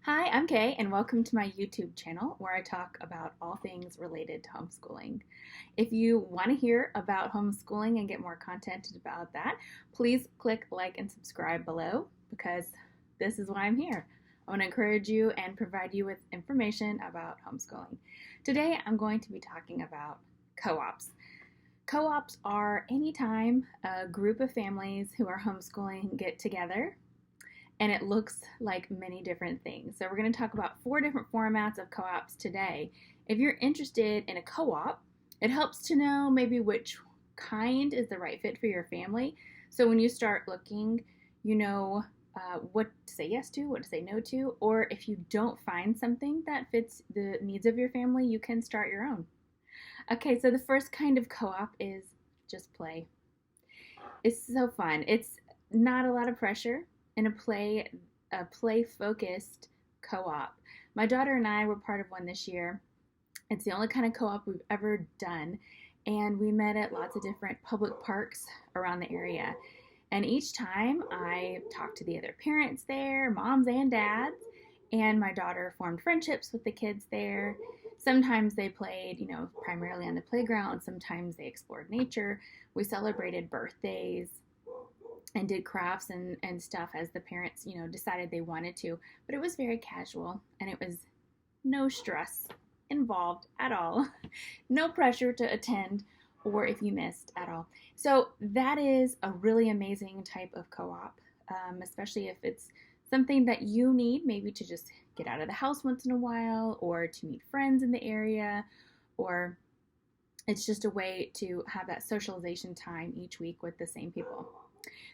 Hi, I'm Kay, and welcome to my YouTube channel where I talk about all things related to homeschooling. If you want to hear about homeschooling and get more content about that, please click like and subscribe below because this is why I'm here. I want to encourage you and provide you with information about homeschooling. Today, I'm going to be talking about co-ops. Co-ops are anytime a group of families who are homeschooling get together, and it looks like many different things. So we're going to talk about 4 different formats of co-ops today. If you're interested in a co-op, it helps to know maybe which kind is the right fit for your family. So when you start looking, you know what to say yes to, what to say no to, or if you don't find something that fits the needs of your family, you can start your own. Okay, so the first kind of co-op is just play. It's so fun. It's not a lot of pressure in a play focused co-op. My daughter and I were part of one this year. It's the only kind of co-op we've ever done, and we met at lots of different public parks around the area. And each time I talked to the other parents there, moms and dads, and my daughter formed friendships with the kids there. Sometimes they played, primarily on the playground. Sometimes they explored nature. We celebrated birthdays and did crafts and stuff as the parents, decided they wanted to. But it was very casual and it was no stress involved at all. No pressure to attend or if you missed at all. So that is a really amazing type of co-op, especially if it's something that you need maybe to just get out of the house once in a while or to meet friends in the area, or it's just a way to have that socialization time each week with the same people.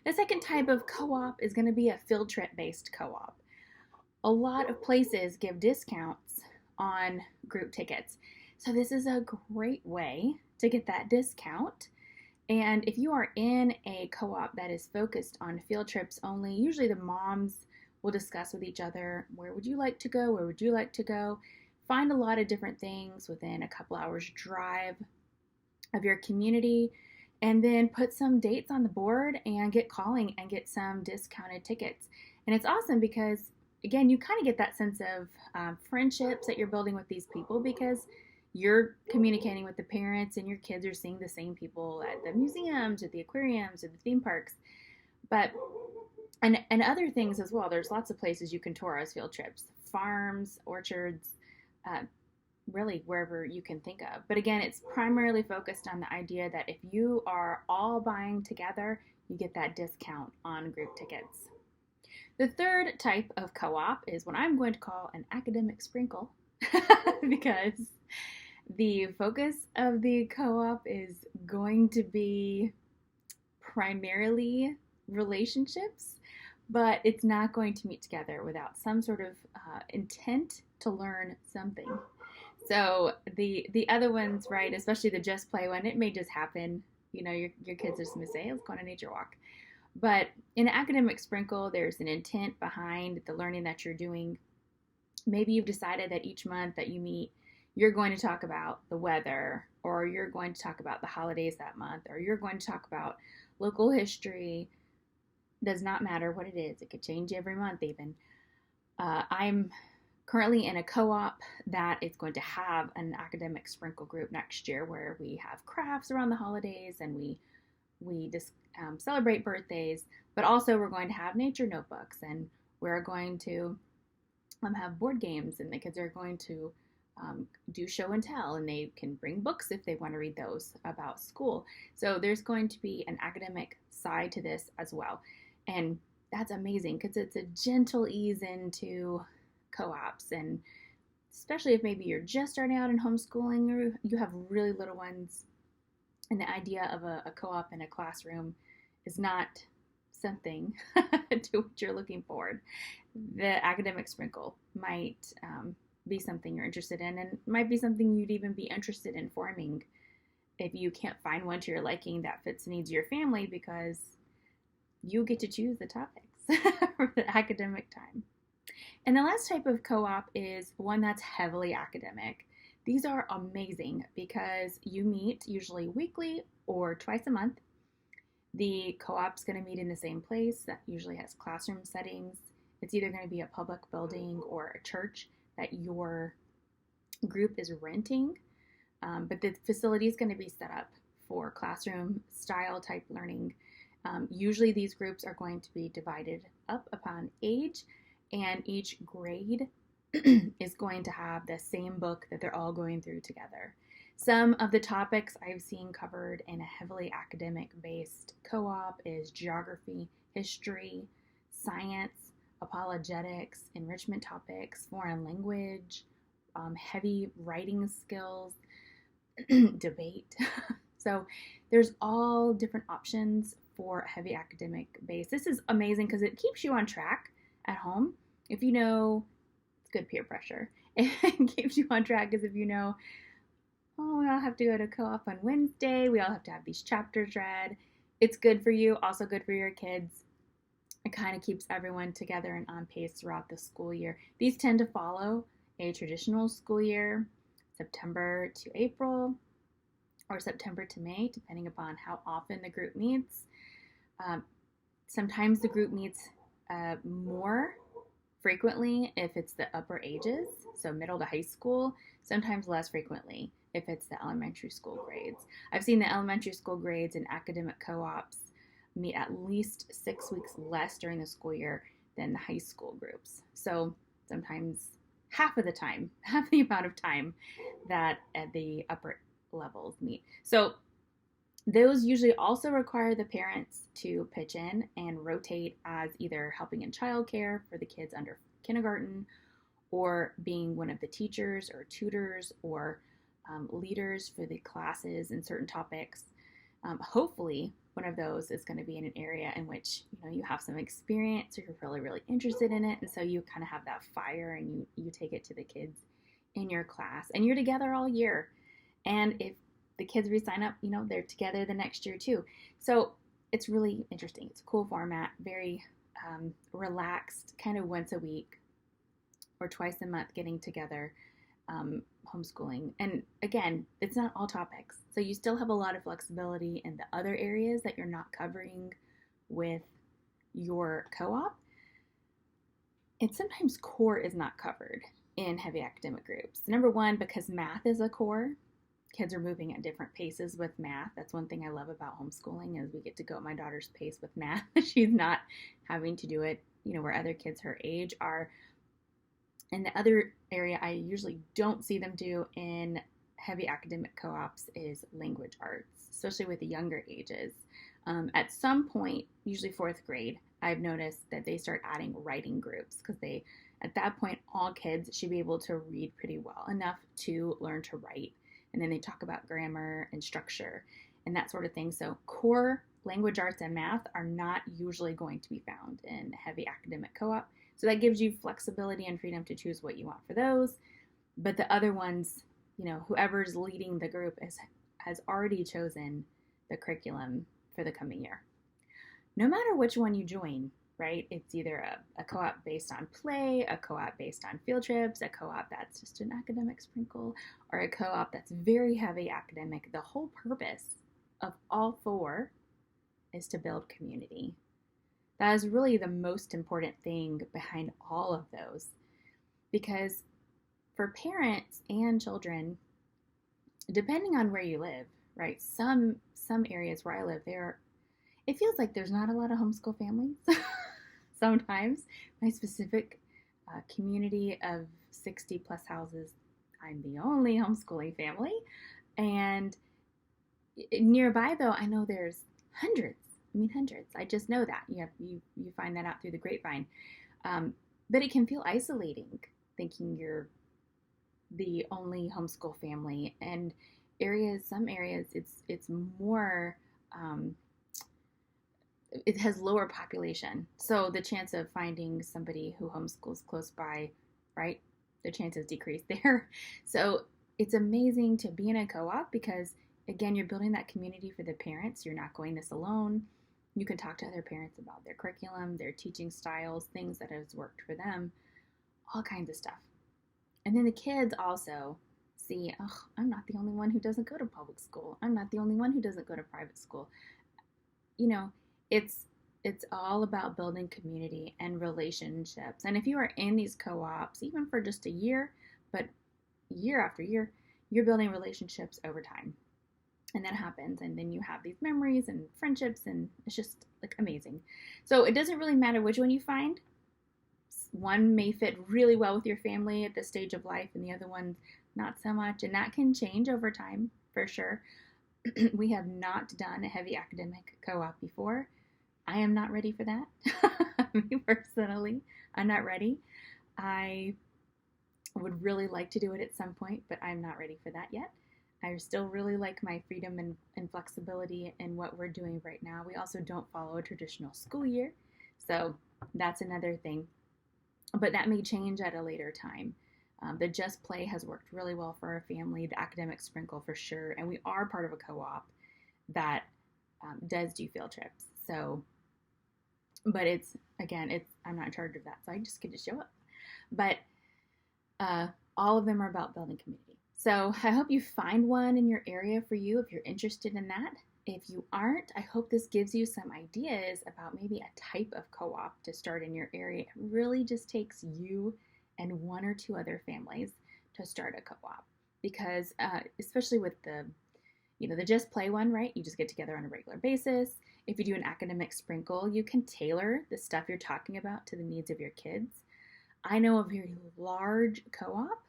The second type of co-op is going to be a field trip based co-op. A lot of places give discounts on group tickets. So this is a great way to get that discount. And if you are in a co-op that is focused on field trips only, usually the moms will discuss with each other, where would you like to go? Where would you like to go? Find a lot of different things within a couple hours drive of your community, and then put some dates on the board and get calling and get some discounted tickets. And it's awesome because, again, you kind of get that sense of friendships that you're building with these people because you're communicating with the parents and your kids are seeing the same people at the museums, at the aquariums, at the theme parks. But and other things as well. There's lots of places you can tour as field trips, farms, orchards, uh, really wherever you can think of. But again, it's primarily focused on the idea that if you are all buying together, you get that discount on group tickets. The third type of co-op is what I'm going to call an academic sprinkle because the focus of the co-op is going to be primarily relationships, but it's not going to meet together without some sort of intent to learn something. So the other ones, right, especially the just play one, it may just happen. Your kids are just gonna say, hey, let's go on a nature walk. But in an academic sprinkle, there's an intent behind the learning that you're doing. Maybe you've decided that each month that you meet, you're going to talk about the weather, or you're going to talk about the holidays that month, or you're going to talk about local history. Does not matter what it is. It could change every month even. I'm currently in a co-op that is going to have an academic sprinkle group next year where we have crafts around the holidays and we just celebrate birthdays, but also we're going to have nature notebooks and we're going to have board games, and the kids are going to do show and tell, and they can bring books if they want to read those about school. So there's going to be an academic side to this as well, and that's amazing because it's a gentle ease into co-ops, and especially if maybe you're just starting out in homeschooling or you have really little ones, and the idea of a co-op in a classroom is not something to which you're looking forward. The academic sprinkle might be something you're interested in, and might be something you'd even be interested in forming if you can't find one to your liking that fits the needs of your family, because you get to choose the topics for the academic time. And the last type of co-op is one that's heavily academic. These are amazing because you meet usually weekly or twice a month. The co-op's going to meet in the same place that usually has classroom settings. It's either going to be a public building or a church that your group is renting, but the facility is going to be set up for classroom style type learning. Usually these groups are going to be divided up upon age, and each grade is going to have the same book that they're all going through together. Some of the topics I've seen covered in a heavily academic based co-op is geography, history, science, apologetics, enrichment topics, foreign language, heavy writing skills, debate. So there's all different options for heavy academic base. This is amazing because it keeps you on track at home. If you know, it's good peer pressure. It keeps you on track because if you know, oh, we all have to go to co-op on Wednesday, we all have to have these chapters read. It's good for you, also good for your kids. It kind of keeps everyone together and on pace throughout the school year. These tend to follow a traditional school year, September to April, or September to May, depending upon how often the group meets. Sometimes the group meets more frequently if it's the upper ages, so middle to high school, sometimes less frequently if it's the elementary school grades. I've seen the elementary school grades in academic co-ops meet at least 6 weeks less during the school year than the high school groups. So sometimes half of the time, half the amount of time that at the upper levels meet. So those usually also require the parents to pitch in and rotate as either helping in childcare for the kids under kindergarten, or being one of the teachers or tutors or leaders for the classes in certain topics. Hopefully, one of those is going to be in an area in which you have some experience, or you're really interested in it, and so you kind of have that fire and you take it to the kids in your class, and you're together all year. And if the kids re-sign up, they're together the next year too. So it's really interesting. It's a cool format, very relaxed, kind of once a week or twice a month getting together, homeschooling. And again, it's not all topics. So you still have a lot of flexibility in the other areas that you're not covering with your co-op. And sometimes core is not covered in heavy academic groups. Number one, because math is a core. Kids are moving at different paces with math. That's one thing I love about homeschooling, is we get to go at my daughter's pace with math. She's not having to do it, where other kids her age are. And the other area I usually don't see them do in heavy academic co-ops is language arts, especially with the younger ages. At some point, usually fourth grade, I've noticed that they start adding writing groups, because at that point, all kids should be able to read pretty well, enough to learn to write. And then they talk about grammar and structure and that sort of thing. So core language arts and math are not usually going to be found in heavy academic co-op. So that gives you flexibility and freedom to choose what you want for those. But the other ones, whoever's leading the group has already chosen the curriculum for the coming year. No matter which one you join, right? It's either a co-op based on play, a co-op based on field trips, a co-op that's just an academic sprinkle, or a co-op that's very heavy academic. The whole purpose of all four is to build community. That is really the most important thing behind all of those, because for parents and children, depending on where you live, right? Some areas where I live, it feels like there's not a lot of homeschool families. Sometimes my specific community of 60 plus houses, I'm the only homeschooling family. And nearby, though, I know there's hundreds. I just know that. You find that out through the grapevine. But it can feel isolating, thinking you're the only homeschool family. And some areas, it's more, it has lower population. So the chance of finding somebody who homeschools close by, right, the chances decrease there. So it's amazing to be in a co-op because, again, you're building that community for the parents. You're not going this alone. You can talk to other parents about their curriculum, their teaching styles, things that has worked for them, all kinds of stuff. And then the kids also see, I'm not the only one who doesn't go to public school. I'm not the only one who doesn't go to private school. It's It's all about building community and relationships. And if you are in these co-ops, even for just a year, but year after year, you're building relationships over time. And that happens, and then you have these memories and friendships, and it's just like amazing. So it doesn't really matter which one you find. One may fit really well with your family at this stage of life, and the other one not so much, and that can change over time for sure. We have not done a heavy academic co-op before. I am not ready for that. Me personally, I'm not ready. I would really like to do it at some point, but I'm not ready for that yet. I still really like my freedom and flexibility in what we're doing right now. We also don't follow a traditional school year, so that's another thing. But that may change at a later time. The Just Play has worked really well for our family, the Academic Sprinkle for sure, and we are part of a co-op that does do field trips. So, but I'm not in charge of that, so I just get to show up. But all of them are about building community. So I hope you find one in your area for you if you're interested in that. If you aren't, I hope this gives you some ideas about maybe a type of co-op to start in your area. It really just takes you and one or two other families to start a co-op, because especially with the Just Play one, right? You just get together on a regular basis. If you do an academic sprinkle, you can tailor the stuff you're talking about to the needs of your kids. I know a very large co-op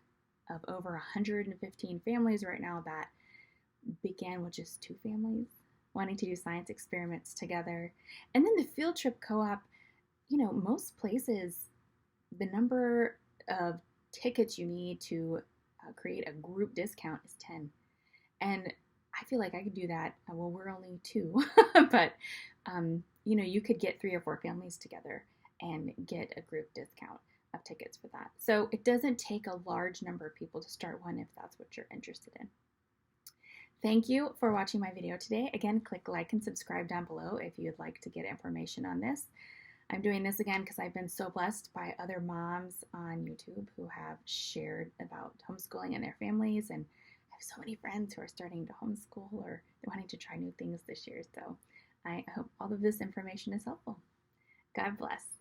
of over 115 families right now that began with just 2 families wanting to do science experiments together. And then the field trip co-op, most places, the number of tickets you need to create a group discount is 10. And I feel like I could do that. Well, we're only 2, but you could get 3 or 4 families together and get a group discount of tickets for that. So it doesn't take a large number of people to start one if that's what you're interested in. Thank you for watching my video today. Again, click like and subscribe down below if you'd like to get information on this. I'm doing this again because I've been so blessed by other moms on YouTube who have shared about homeschooling and their families, and I have so many friends who are starting to homeschool or wanting to try new things this year. So I hope all of this information is helpful. God bless.